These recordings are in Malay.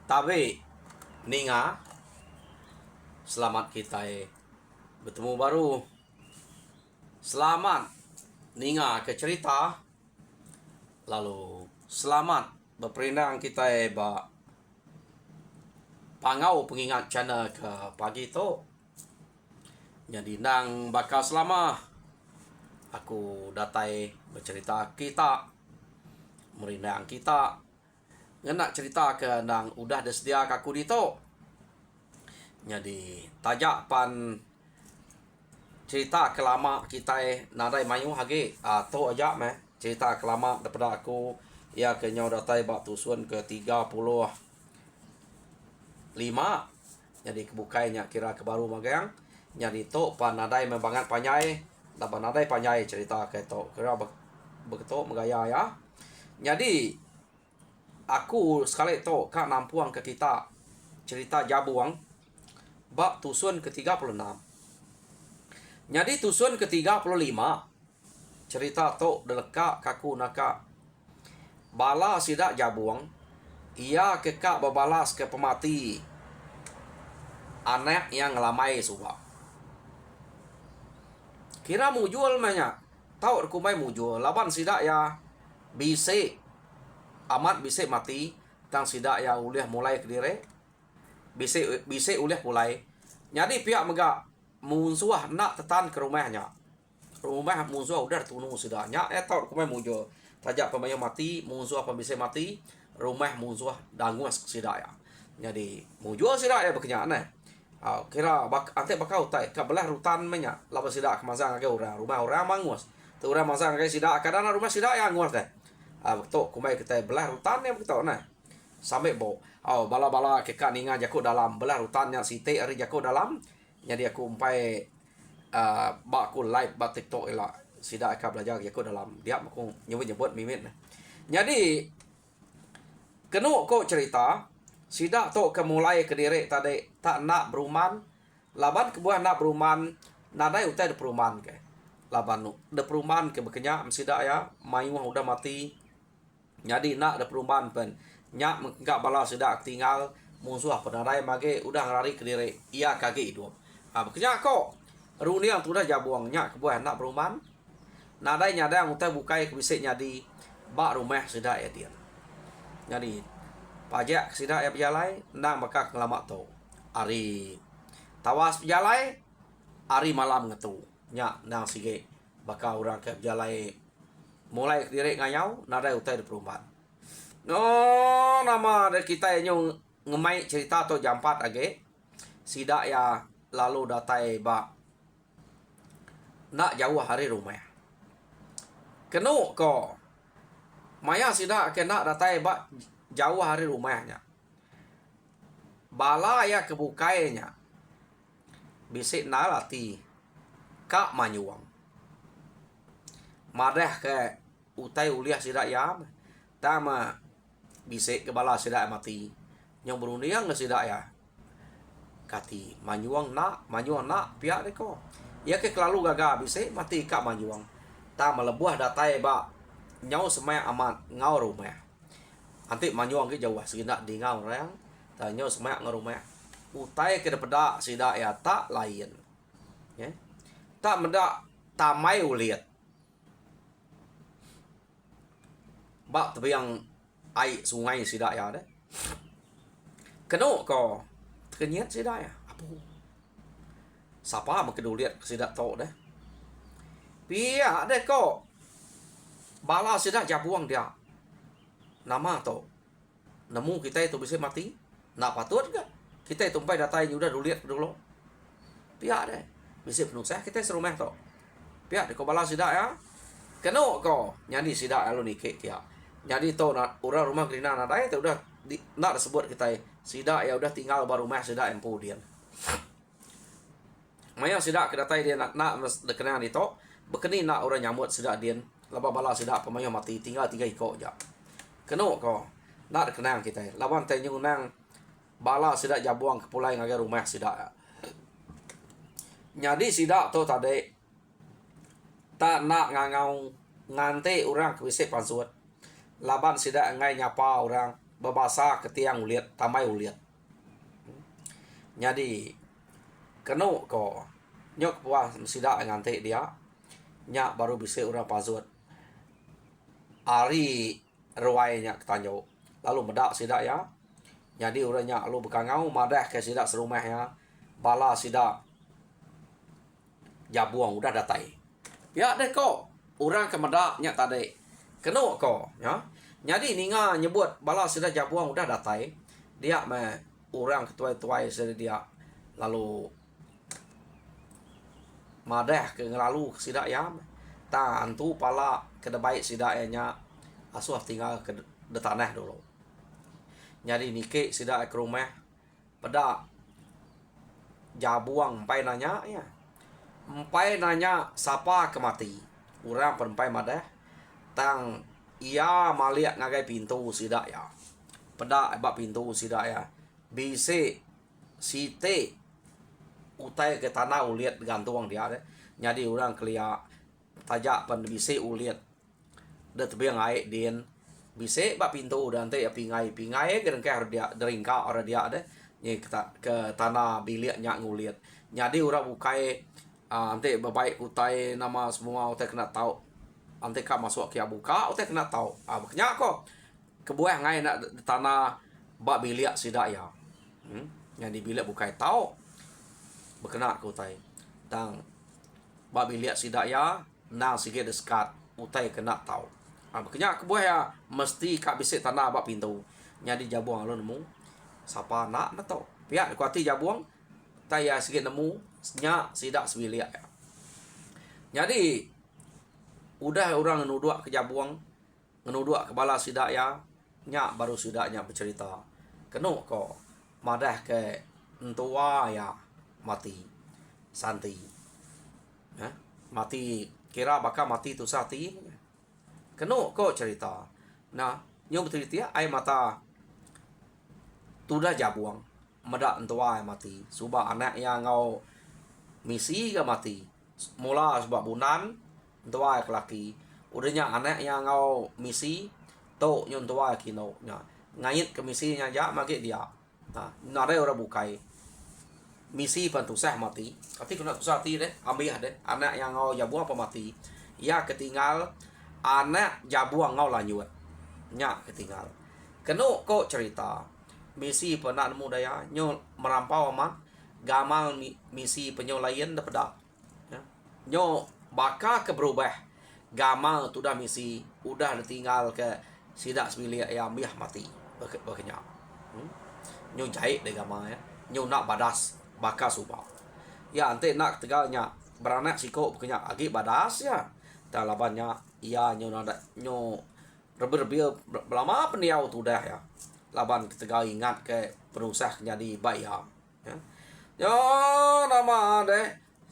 Tapi Ninga, selamat kita bertemu baru. Selamat Ninga ke cerita. Lalu selamat berperindang kita pangau pengingat channel ke pagi tu. Jadi nang bakal selama aku datai bercerita kita merindang kita nak cerita ke nang udah sedia kaku dito. Jadi tajak pan cerita kelama kita nadai mayu hage atau aja meh cerita kelama daripada aku ya kenyau datai bak tusun ke 35. Jadi kebukainya kira ke baru magang. Jadi to pan nadai membangat panyai dapat nadai panyai cerita ke to kira begitu megaya ya. Jadi aku sekali to kak nampuang ke kita cerita Jabuang bak tusun ke 36. Jadi tusun ke 35 cerita to deleka kaku naka bala sidak Jabuang ia kekak berbalas ke pemati anak yang ngelamai suka. Kira mujul banyak tahu aku mai mujul laban sidak ya bisik amat bisik mati tang sidak ya uliah mulai ke dire bisik uliah mulai. Jadi pihak mega munsuah nak tetan ke rumahnya. Rumah munsuah udah tunu sidaknya tahu aku mai mujul tajak pemain mati munsuah pembisik mati rumah munsuah dangus sidak ya. Jadi mujul sidak ya berkenaan kira ante bakau tai ka belah rutan menya laba sidak kemasang ke orang rumah orang mangus tu orang masang ke sidak kadang rumah sidak yang ngus teh betul kumai kita belah rutan yang betul nah sampai bo bala-bala ke kaninga jaku dalam belah rutannya site ari jaku dalam jadi aku umpai bakku live bak TikTok ela sidak ka belajar jaku dalam dia aku nyebut mimit nah. Jadi kenu ko cerita sidak to kemulai ke diri tadi tak nak beruman laban kebuah nak beruman nadai utai de peruman ke laban de peruman ke bekenya sidak ya mayu udah mati jadi nak de peruman pen nyak enggak bala sidak tinggal musuh penadai mage udah lari ke diri ia kage hidup bekenya kok runia tu dah Jabuang nyak kebuah nak beruman nadai nyadang utai bukai ke bisik nyadi bak rumah sidak ya dia. Jadi pajak sidak ya pejalai nang bakak ngelamak tu ari tawas pejalai ari malam ngetu nya nang sige bakal orang ke pejalai mulai diri ngayau nadai utai di perumahan no nama dari kita yang ngemai cerita atau jampat age sidak ya lalu datai bak nak jauh hari rumah kenu ko maya sidak kena datai bak jauh hari rumahnya bala ya kebukainya bisik nalati kak manyuang madah ke utai uliah sidak ya tama bisik ke bala sidak mati yang berundang ke sidak ya kati manyuang nak pihak deko ya ke kelalu gagal bisik mati kak manyuang ta melebuah datai ba nyau semaya amat ngau rumah nanti manyuang ke jauh seginak di ngau orang tanya semak ngerumah utai ke daripada sidak ya tak lain ya tak mendak tamai uliat bak tapi yang air sungai sidak ya deh keno ko kenyat sidak ya apa siapa makeduliat sidak tok deh pihak deh ko bala sidak Jabuang dia nama to nemu kita itu bisa mati nak patut ke kita itu umpai datai udah duliat dulu pihak deh bisa penuh saya kita serumah to pihak de ko bala sidak ya keno ko nyadi sidak alo ni ke kia jadi to nak orang rumah grina nadai tu udah nak disebut kita sidak ya udah tinggal baru rumah sidak empu dia maya sidak kedatai dia nak dekena di to bekeni nak orang nyambut sidak dia laba bala sidak pemayo mati tinggal 3 ikok aja keno ko nak kenang kita lawan tanyung nang bala sidak Jabuang kepulai ngagai rumah sidak jadi sidak tu tadi tak nak ngangau ngante orang ke bisik pansut laban sidak ngai nyapa orang berbahasa ketiang uliat tamai uliat. Jadi keno ko nyok puas sida ngante dia nya baru bisa orang pazut ari ruai nya ketanjo lalu medak sida ya. Jadi orangnya lu bekangau madah ke sida serumah ya bala sida jabuang udah datai ya deh kok orang ke medak nya tadi keno ko ya. Jadi ninga nyebut bala sida jabuang udah datai dia me orang ketuai-tuai sida dia lalu madah ke ngelalu sida ya ta antu pala ke baik sida nya asuh tinggal ke de tanah dulu. Jadi nike sida ke rumah pada jabuang empai nanya ya empai nanya siapa kemati orang perempai madah tang ia maliak ngagai pintu sida ya pada ebak pintu sida ya bise site utai ke tanah uliat gantung dia deh. Jadi orang kelia tajak pen bise uliat de tebiang aik din bise bak pintu dan te ya pingai gereng ke dia deringka ora dia deh ni ke tanah bilik nya nguliat. Jadi orang bukai ante babaik utai nama semua utai kena tahu ante ka masuk ke buka utai kena tahu maknya kok kebuah ngai nak tanah bak bilik sida ya. Jadi bilik bukai tahu berkena ke utai tang bak bilik sida ya nang sikit deskat utai kena tahu maknya kebuah ya mesti kak bisik tanah bak pintu. Jadi jabuang lu nemu siapa nak tahu pihak kuati jabuang taya sikit nemu nya sidak sebilik ya. Jadi udah orang ngenuduk ke jabuang ngenuduk ke bala sidak ya nya baru sidaknya bercerita keno kok madah ke entua ya mati santi ya mati kira bakal mati tu sati keno kok cerita nah nyom cerita ai mata tudah jabuang medak entua mati subah anak yang ngau misi ke mati mula sebab bunan entua laki udahnya anak yang ngau misi to nyon tua kino nya ngait ke misinya ja mage dia nah nare ora bukai misi pantusah mati tapi kena tusati deh ambil deh anak yang ngau jabuang apa mati ya ketinggal anak jabuang ngau lanjut nya ketinggal keno kok cerita misi pernah nemu daya nyo merampau amat gamal misi penyo lain dah pedak ya. Nyo baka ke berubah gamal tu dah misi udah tinggal ke sidak semilia ya biah mati berkenyak nyo jahit de gamal ya nyo nak badas baka subah ya ante nak tegalnya beranak siko berkenyak agi badas ya talabannya iya nyo nada nyo reber-reber lama peniau tu dah ya laban ketegal ingat ke penusah jadi bayar ya. Yo nama deh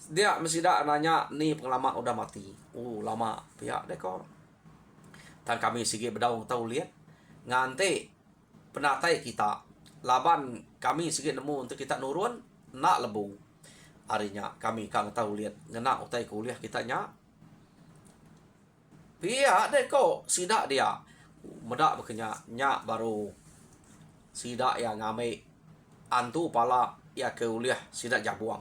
dia mesti dak nanya ni pengalaman udah mati lama pihak deh kok tan kami sigi bedaung tahu lihat ngante penatai kita laban kami sigi nemu untuk kita nurun nak lebu harinya kami kang tahu lihat ngena utai kuliah kita nya pihak deh kok sidak dia medak berkenya nya baru sidak yang ngamai antu pala ya ke uliah sidak jabuang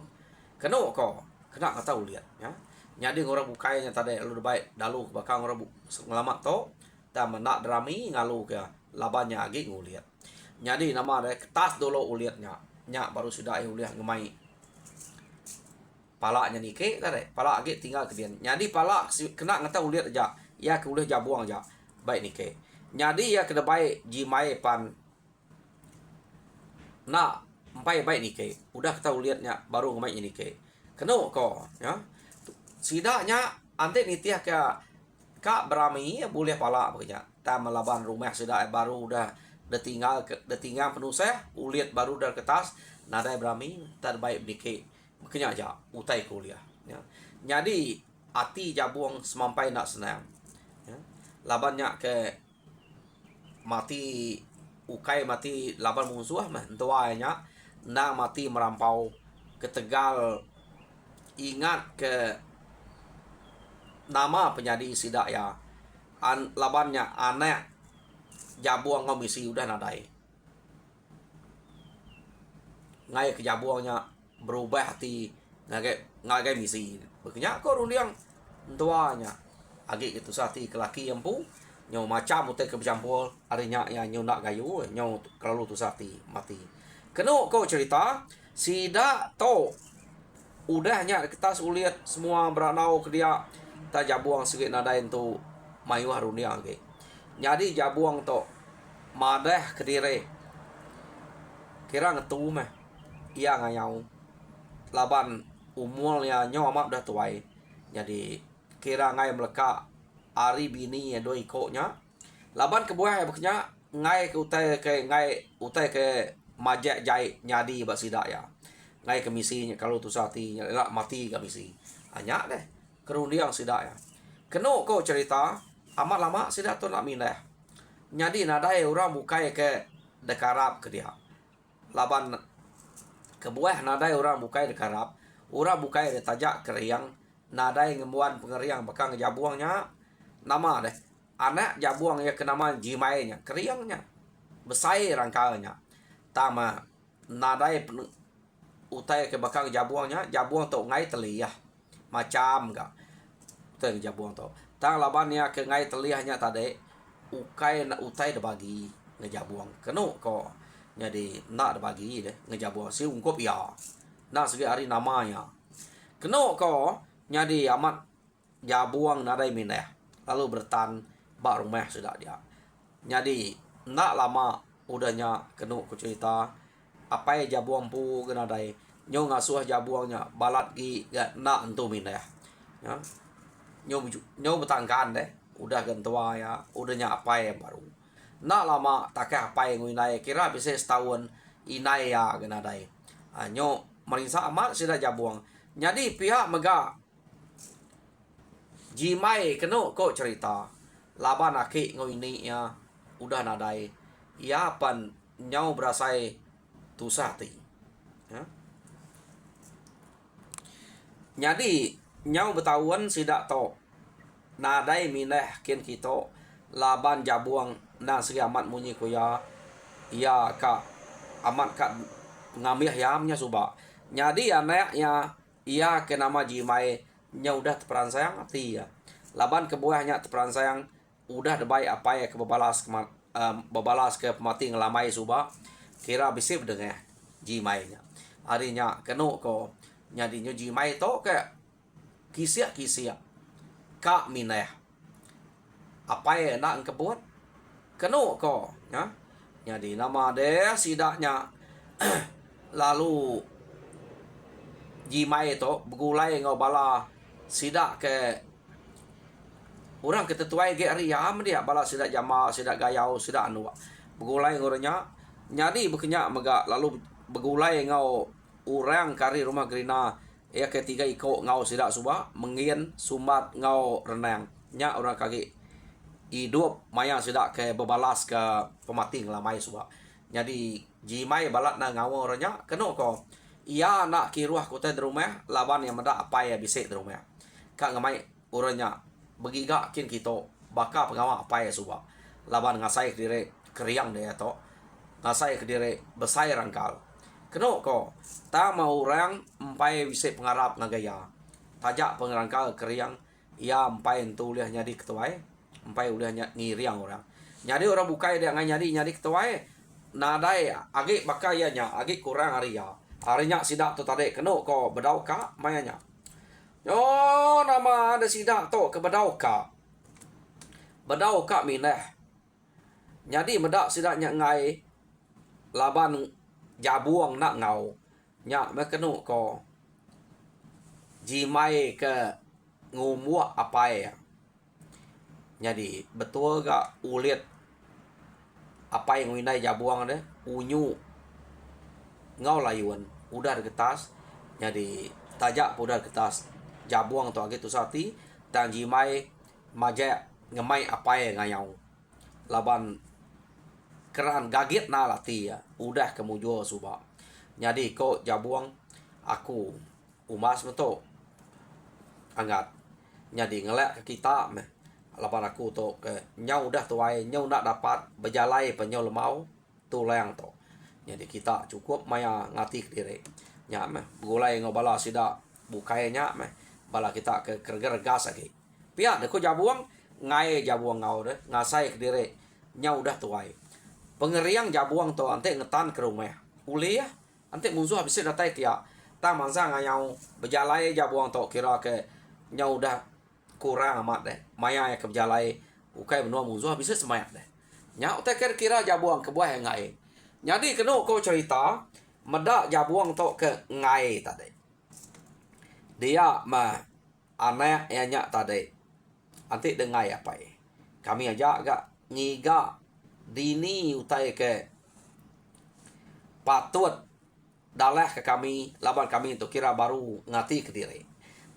keno ko kena kata uliat ya nyadi orang bukainya tadi lu baik dalu bakal orang ngelamat to ta menak drami ngalu ke labanya agi nguliat nyadi nama ada tas dulu uliatnya nya baru sudah uliah ngemai palanya nike tadi pala agi tinggal ke dia nyadi pala kena ngata uliat aja ya ke uliah jabuang aja baik nike nyadi ya ke baik jimai pan nak empai baik nike udah kita lihatnya baru ngemai nike keno ko ya sidaknya ante nitiah ka berami ya boleh pala bekerja ta melaban rumah sidak baru udah detinggal penusah uliat baru dari kertas nada berami terbaik nike makanya aja utai kuliah ya jadi ati jabuang semampai nak senang ya labannya ke mati ukai mati laban musuh mah entuanya na mati merampau ke Tegal ingat ke nama penyadi sidak ya labannya anak jabuang ngau misi udah nadai. Ngai ke jabuangnya berubah hati ngagai misi. Bekenya ko rundiang tuanya. Agi itu sati kelaki yang pu nyau macam utai ke bercampur arinya ya nyau nak gayu nyau kalau tu sati mati. Keno kau cerita sida to udahnya kita uliat semua beranau ke dia ta jabuang sikit nadain tu mayu harunia ke. Jadi jabuang to madah kedire kira ngetu meh ia ngayau laban umurnya nyawa amat dah tuai. Jadi kira ngai meleka ari bini ya doi koknya laban ke buah beknya ngai ke utai ke majak jai nyadi bak sidak ya ngai ke misinya kalau tu sati nyala mati ke misi hanya deh kerundiang sidak ya keno kau cerita amat lama sidak tu nak mindah nyadi nadai orang bukai ke dekarap ke dia laban kebuah nadai orang bukai dekarap orang bukai de tajak keriang nadai ngemuan pengeriang bakang jabuangnya nama deh anak jabuang ya kenama jimainya keriangnya besai rangkanya tama nadai utai ke bakang jabuangnya jabuang to ngai teliyah macam gak tu jabuang to tang labannya ke ngai teliyahnya tadi ukai na utai de bagi ngejabuang kenu ko jadi nak de bagi deh ngejabuang si ungkop ya nak segi hari namanya kenu ko jadi amat jabuang nadai mineh lalu bertan bak rumah sudah dia jadi nak lama udahnya kenu ku cerita apa ya jabuang pu genadai nyo ngasuh jabuangnya balat gi gak nak entu mineh ya nyo betangkan deh udah gentua ya udahnya apa ya baru nak lama takah apa yang inai kira bisa setahun inai ya genadai nyo merisa amat sudah jabuang jadi pihak mega jimai keno kok cerita laban aki ngoini ya udah nadai ya pan nyau berasai tusati ya. Jadi nyau betahuan sidak to nadai mineh kin kita laban jabuang na segi amat munyi ko ya ka amat ka ngamih yamnya suba jadi anaknya ia ke nama jimai nya udah teperan sayang hati ya laban kebuahnya teperan sayang udah debai apa ya ke bebalas ke pemati ngelamai suba kira bisip dengan jimainya harinya kenu ko nyadinya jimai to ke kisia kak mineh apa ya nak kebuat kenu ko ya jadi nama deh sidaknya lalu jimai to begulai ngau bala sidak ke orang ketetuai ge ari yam dia bala sidak jama sidak gayau sidak anu begulai ngornya nyadi bekenya mega lalu begulai ngau orang kari rumah gerina ya ketiga iko ngau sidak suba mengien sumat ngau renang nya orang kaki hidup maya sidak ke bebalas ke pemati ngelamai suba jadi jimai balat na ngau orangnya keno ko ia nak kiruah kota di rumah laban yang meda apa ya bisik di rumah kak ngamai orangnya begiga kin kita baka pengawa apa ya suba laban ngasai kedire keriang dia to ngasai kedire besai rangkal keno ko ta mau orang empai bisik pengarap ngagaya tajak pengerangkal keriang ia empai entu liah nyadi ketuai empai udah ngiriang orang nyadi orang bukai dia nyadi ketuai nadai agi bakayanya agi kurang aria harinya sidak tu tadi keno ko bedau ka mayanya yo nama ada sidak tu ke bedau ka mineh jadi medak sidaknya ngai laban jabuang nak ngau nya me keno ko jimai ke ngumuak apa ya jadi betul gak ulit apa yang winai jabuang deh unyu ngau layuan udah getas jadi tajak udah getas jabuang tu agi tu sati dan jimai majak ngemai apa yang ngayau laban keran gagit na lati ya udah kemujual suba jadi ko jabuang aku umas betul anggat jadi ngelak ke kita meh laban aku to ke nyau dah tuai nyau nak dapat berjalai penyau lemau tu layang to. Jadi kita cukup maya ngati diri nya meh gulai ngobala sida bukai nya meh bala kita ke kerger gas lagi pia de ko jabuang ngai jabuang ngau de ngasai ke diri nyau dah tuai pengeriang jabuang to ante ngetan ke rumah uli ya ante musuh habis datai tia ta mangsa ngayau berjalai jabuang to kira ke nyau dah kurang amat deh maya ya ke berjalai ukai benua musuh habis semayat deh nyau te kira jabuang ke buah yang ngai jadi kena ko cerita medak jabuang to ke ngai tadi dia mah anak nya tadi anti dengai apa kami aja agak ngiga dini utai ke patut dalah ke kami laban kami untuk kira baru ngati ke diri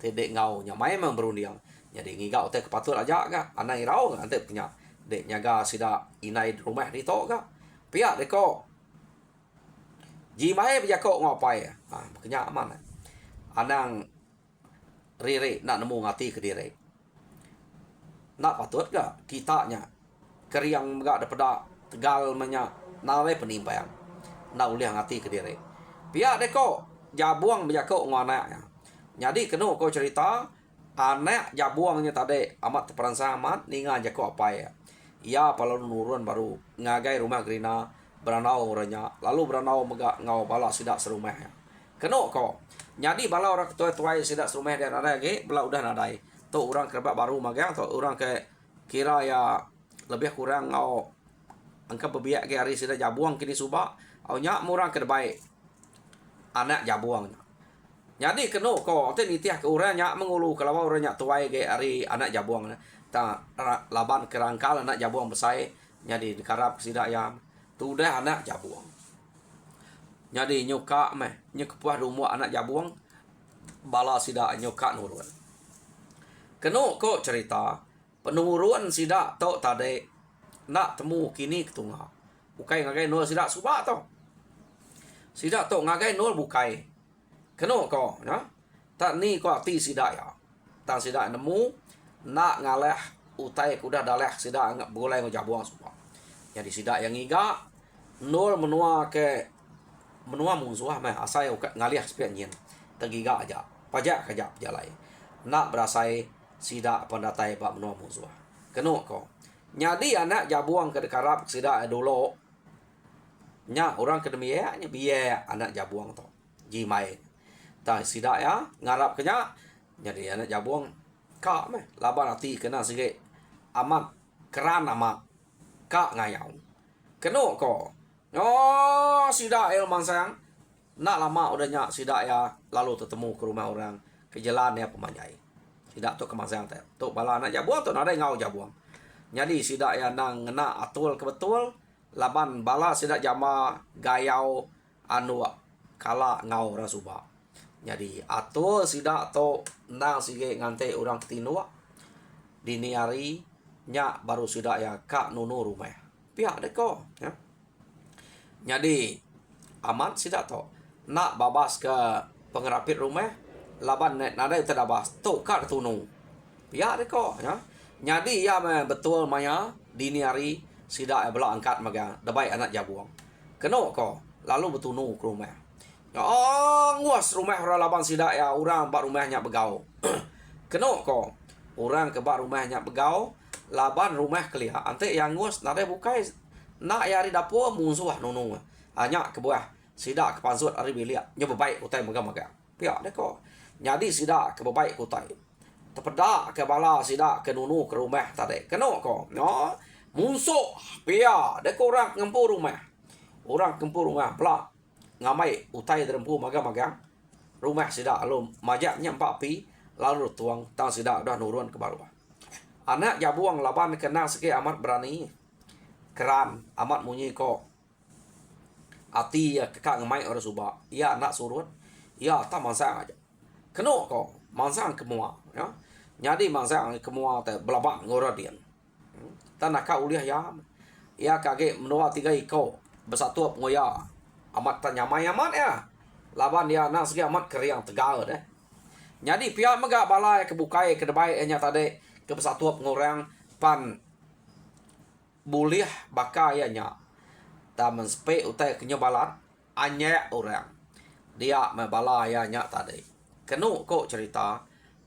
tidak ngau nya mai memang berundiang jadi ngiga utai ke patut aja agak anak irau anti punya dek nyaga sida inai di rumah di to ga pihak deko ji mai bija ko ngopai makanya aman anang riri nak nemu ngati ke diri nak patut ga kitanya keriang ga daripada tegal menya nare penimpang nak uliah ngati ke diri pihak deko jabuang bija ko ngana jadi kena ko cerita anak jabuangnya tadi amat terperangsa amat ninga jako apa ya ia palau nurun baru ngagai rumah gerina beranau orangnya lalu beranau megak ngau bala sidak serumah ya kena ko jadi bala orang tua-tua sidak serumah dia ada lagi bala udah nadai tu orang kerbat baru magang tu orang ke kira ya lebih kurang ngau angka bebiak ke hari sidak jabuang kini subak au nya murang ke baik anak jabuang jadi kena ko te nitiah ke urangnya mengulu kalau urangnya tuai ke hari anak jabuang ta laban kerangkal anak jabuang besai jadi dikarap sidak ya tu dah anak jabuang jadi nyoka meh nyekepuah rumah anak jabuang bala sidak nyoka nurun kena ko cerita penurun sidak to tadi nak temu kini ketunga bukai ngagai nol sidak subak to sidak to ngagai nol bukai kena ko ya tak ni ko ti sidak ya tak sidak nemu nak ngaleh utai kuda daleh sidak ngak boleh ngajabuang subak jadi sidak yang iga nol menua ke menua musuh mah asai ngalih sepian yin tegiga aja pajak kajak jalai nak berasai sidak pendatai bab menua musuh kena ko jadi anak jabuang ke dekarap sidak dulu nya orang kedemia nya biaya anak jabuang to jimai ta sidak ya ngarap kenya jadi anak jabuang ka meh laban ati kena sige amat keran amat ka ngayau kena ko oh sidak el mangsang nak lama udah nyak sidak ya lalu ketemu ke rumah orang ke jalan ya pemanjai sidak tu kemangsang teh tu bala anak jabuang tu ada ngau jabuang jadi sidak ya nang ngena atul kebetul laban bala sidak jama gayau anu kala ngau rasuba jadi atul sidak tu nang sige ngante orang ketinua dini hari nya baru sidak ya kak nunu rumah pihak deko ya jadi amat sidak to nak babas ke pengerapit rumah laban nada terdabas tu kak tunu pihak deko ya jadi ya betul maya dini hari sidak bela angkat maga debai anak jabuang kena ko lalu betunu ke rumah oh nguas rumah orang laban sidak ya orang bak rumahnya begau kena ko orang ke bak rumahnya begau laban rumah kelia ante yang nguas nade bukai nak ya di dapur musuh nunu hanya ke buah sidak ke pansut hari bilia nyoba baik utai maga pihak deko jadi sidak ke baik utai terpedak ke bala sidak ke nunu ke rumah tadi kena ko no musuh pihak deko orang ngempur rumah pelak ngamai utai derempu maga rumah sidak lalu majaknya 4 pi lalu tuang tang sidak dah nurun ke bawah anak jabuang laban kena segi amat berani keran amat munyi ko ati ya kekak ngamai orang subak ya anak surut ya tak mangsang aja kena ko mangsang kemua ya jadi mangsang kemua teh belabak ngoradian tanah ka uliah ya kage menua 3 iko bersatu ngoya amat tanya amat ya laban dia nak segi amat keriang tegal deh jadi pihak megak balai kebukai kedebai nya tadi ke bersatu ngorang pan buliah bakayanya taman spe utai kenyobalan anya orang dia mebalayanya tadi kenu ko cerita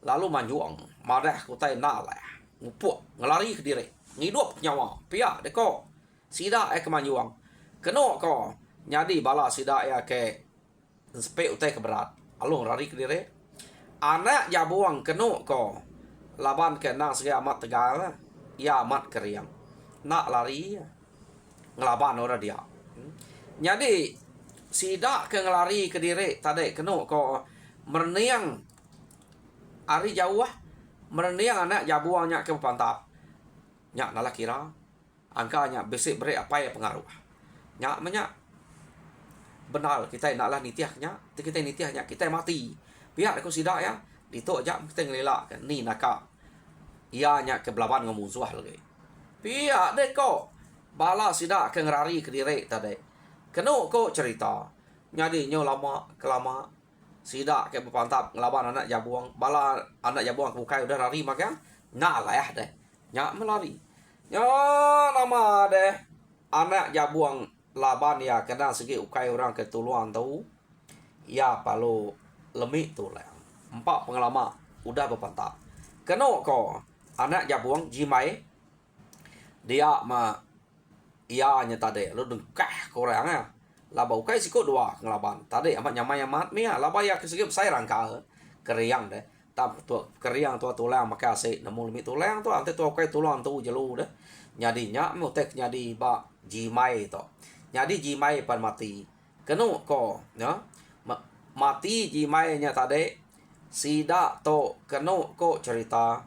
lalu manjuang marah kutai nalah ngupuk ngelari ke diri ngidup nyawa pia deko sida kemanjuang kenu ko nyadi bala sida ya ke spe utai keberat alung lari ke diri anak jabuang kenu ko laban ke nang segi amat tegal ya amat keriang nak lari ngelaban orang dia. Jadi sida ke ngelari ke diri tadi kenu ko merniang ari jauh merniang anak jabuangnya ke pantap nyak nala kira angkanya besik beri apa ya pengaruh nyak menyak benar kita naklah nitiahnya kita nitiahnya kita mati pihak aku sida ya ditok jam kita ngelilak ni naka ia nyak ke belaban ngomong lagi pihak deko bala sida ke ngerari ke diri tadi kenu ko cerita nyadi nyo lama kelama sida ke berpantap ngelaban anak jabuang bala anak jabuang bukai udah lari maka nak lah ya deh nyak melari nyo lama deh anak jabuang laban ya kena segi ukai orang ketuluan tahu ya palu lemik tu lah 4 pengalaman udah berpantap kenu ko anak jabuang jimai dia ma ia nya tadi lu dengkah korangnya laba ukai sikut dua ngelaban tadi amat nyamai amat mia laba ya kesigip saya rangka keriang deh tam tu keriang tu tulang maka se nemu limit tulang tu ante tu ukai tulang tu jelu deh nyadinya mutek nyadi ba jimai to nyadi jimai pan mati kenu ko ya mati jimai nya tadi sida to kenu ko cerita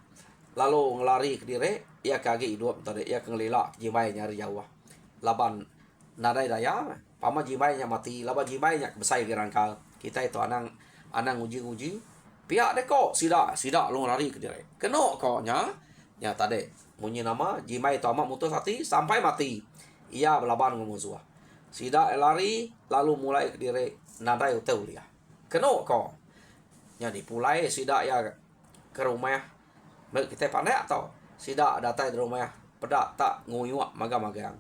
lalu ngelari ke diri ia kaki hidup tadi ia kengelila jimai nyari jauh laban nadai daya pama jimai nya mati laba jimai nya besai gerangkal kita itu anang uji pihak deko sida lu lari ke diri keno ko nya tadi munyi nama jimai itu amat mutus hati sampai mati ia belaban ngumusuah sida lari lalu mulai ke diri nadai uteu dia keno ko nya dipulai sida ya ke rumah kita pandai atau sida datai di rumah pedak tak nguyuak magang-magang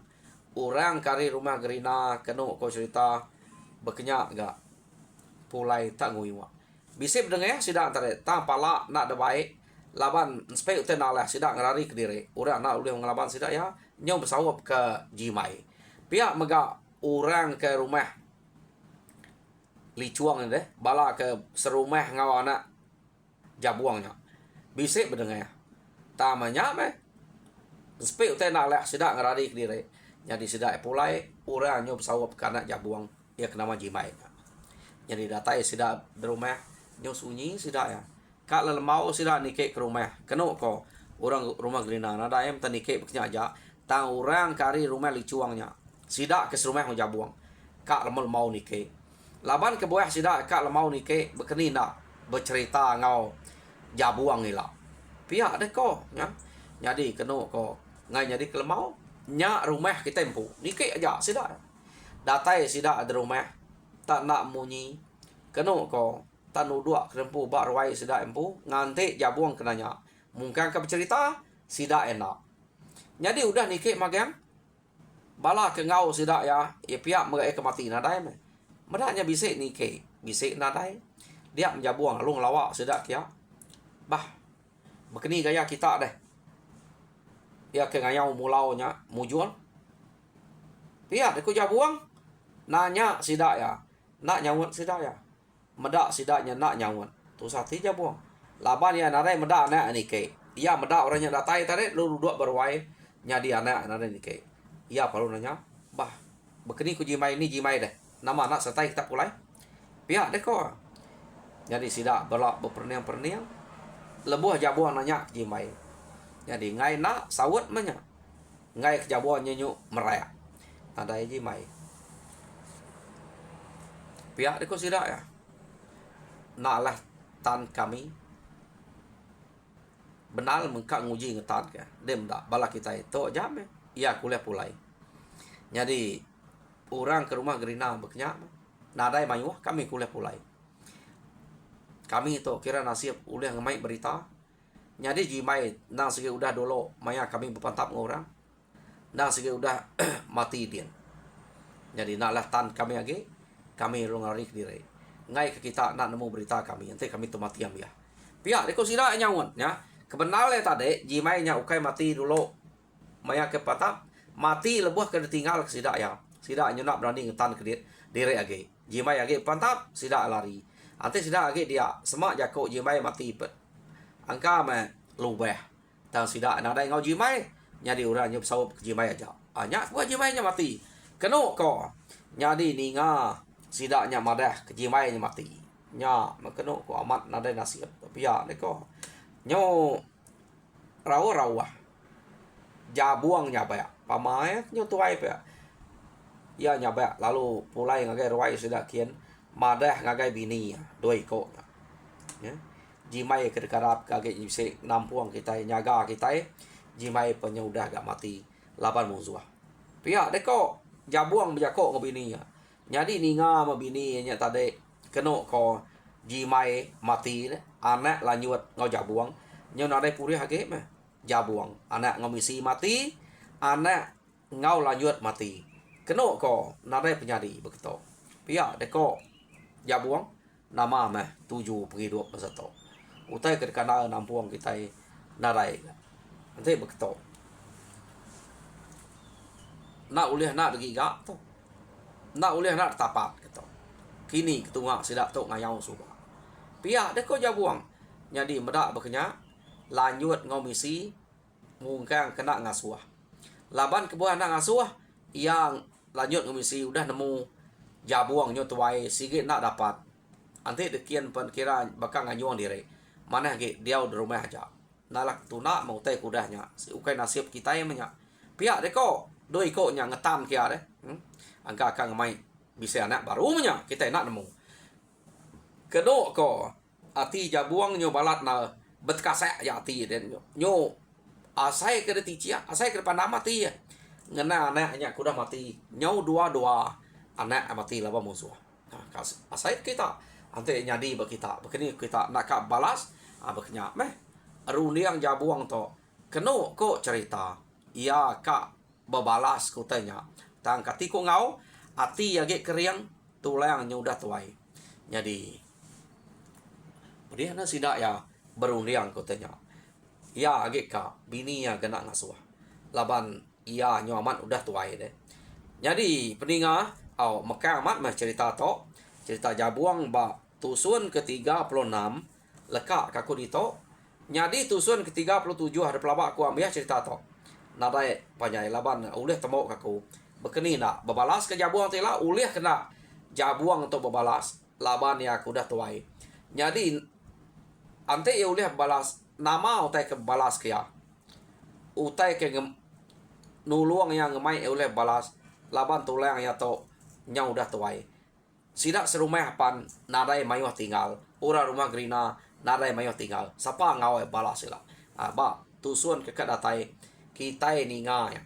orang kari rumah gerina kenu ko cerita berkenyak gak pulai tak nguyuak bisa berdengar sida antara tak pala nak ada baik laban spek uten nalah sida ngerari ke diri orang nak ulih ngelaban sida ya nyong bersawap ke jimai pihak mega orang ke rumah licuang deh bala ke serumah ngau anak jabuangnya bisa berdengar tamanya meh spek uten nalah sida ngerari ke diri jadi sida pulai orang nyob sawap ke anak jabuang ya kenama jimai jadi datai sida di rumah nyo sunyi sida ya kak lelemau sida nike ke rumah kenu ko orang rumah gerina nada em tanike beknya aja tang orang kari rumah licuangnya sida ke rumah jabuang kak lemel mau nike laban ke boyah sida kak lemau nike bekeni nak bercerita ngau jabuang ila pihak deh ko nya jadi kenu ko ngai jadi ke lemau nya rumah kita empu nike aja sida datai sida ada rumah tak nak munyi kenu ko tanu dua kerempu bak ruai sida empu ngante jabuang kenanya mungkin ke bercerita sida enak jadi udah nike magang bala ke ngau sida ya pihak mereka kemati nadai me medaknya bisik nike bisik nadai dia menjabuang lalu ngelawak sida kia bah bekeni gaya kita deh ya ke ngayau mulau nya mujual pihak deku jabuang nanya sida ya nak nyawut sida ya medak sidaknya nak nyawut tu sati jabuang laban ya narai medak anak nike ia medak orangnya datai tadi lu duduk berwai nyadi anak narai nike ia perlu nanya bah bekeni ku jimai ni jimai deh nama anak serta kita pulai pihak deh kok jadi sidak berlak berperniang lebuh jabuang nanya jimai jadi ngai nak sawut menya ngai ke jabuang nyenyu merayak ada jimai pihak deh kok sidak ya naklah tan kami benar mengkak nguji ngetan ke dem dak bala kita itu jam ya kuliah pulai jadi orang ke rumah gerina beknya nadai mayuh kami kuliah pulai kami itu kira nasib uliah ngemai berita Jadi jimai nang sige udah dulu maya kami berpantap ngorang. Nang sige udah mati dia. Jadi naklah tan kami lagi kami rungarik diri. Ngai ke kita nak nemu berita kami nanti kami tu mati am ya. Pihak deko sida nyawan ya. Kebenar le tadi jimai nya ukai mati dulu maya ke patap mati lebuh ke tinggal ke sida ya. Sida nya nak berani ngetan ke diri lagi. Jimai lagi pantap sida lari. Nanti sida lagi dia semak jako jimai mati pet. Angka mà lubeh tang sida na dai ngau jimai nyadi urang nyup saup jimai aja anya gua jimai nya mati keno ko nyadi ninga sida nya madah ke jimai nya mati nya makeno ko amat na dai nasib tapi ya ne ko nyo rawa jabuang nya ba pamae nyo tuai pa ya nya ba lalu pulai ngagai ruai sida kian madah ngagai bini doi ko ya jimai kedekarap kage bisa nampuang kita nyaga kita jimai penyudah gak mati lapan musuh pihak deko jabuang berjako ngobini ya jadi ninga mabini nya tadi keno ko jimai mati anak lanjut ngau jabuang nyo nade puri hage mah jabuang anak ngomisi mati anak ngau lanjut mati keno ko nade penyadi begitu pihak deko jabuang nama mah 7 penghidup beserta utai ke kana nampuang kita narai nanti begitu nak ulih nak degi gak tu nak ulih nak tapat gitu kini ketunga sidak tok ngayau suba pihak deko jabuang jadi medak bekenya lanjut ngomisi mungkang kena ngasuah laban kebuah nak ngasuah yang lanjut ngomisi udah nemu jabuang nyo tuai sigit nak dapat nanti dekian kira bakal nganyuang diri mana ke dia di rumah aja nalak tuna mau teh kudahnya si ukai nasib kita yang banyak pihak deko doi ko nya ngetan kia deh angka akan ngemai bisa anak baru nya kita nak nemu kedok ko ati jabuang nyo balat na betkasek ya ati den nyo asai ke cia asai ke depan nama ti ngena anaknya kudah mati nyo dua anak mati laba musuh asai kita ante nyadi ba kita begini kita nak ka balas bekenya meh runiang jabuang to keno ko cerita ia ka babalas ko tanya tang kati ko ngau ati age keriang tulang nyudah tuai jadi dia na sida ya beruniang ko tanya ia age ka bini ya kena ngasuh laban ia nyoman udah tuai deh jadi peninga au maka amat mah cerita to cerita jabuang ba tusun ke-36 leka kaku dito nyadi tusun ke-37 ada pelabak aku ambil cerita to nadai panjai laban ulih temo kaku bekeni nak bebalas ke jabuang tela ulih kena jabuang untuk bebalas laban ya aku dah tuai jadi ante ya ulih balas nama utai ke balas ke ya utai ke nuluang yang ngemai ulih balas laban tulang ya to nyau dah tuai sidak serumah pan nadai mayu tinggal ura rumah gerina nadai mayu tinggal sapa ngau balas sila ba tusun ke datai kita ninga ya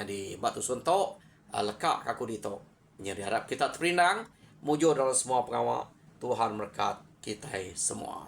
jadi ba tusun to leka kaku dito nyari harap kita terpinang mujo dalam semua pengawal Tuhan berkat kita semua.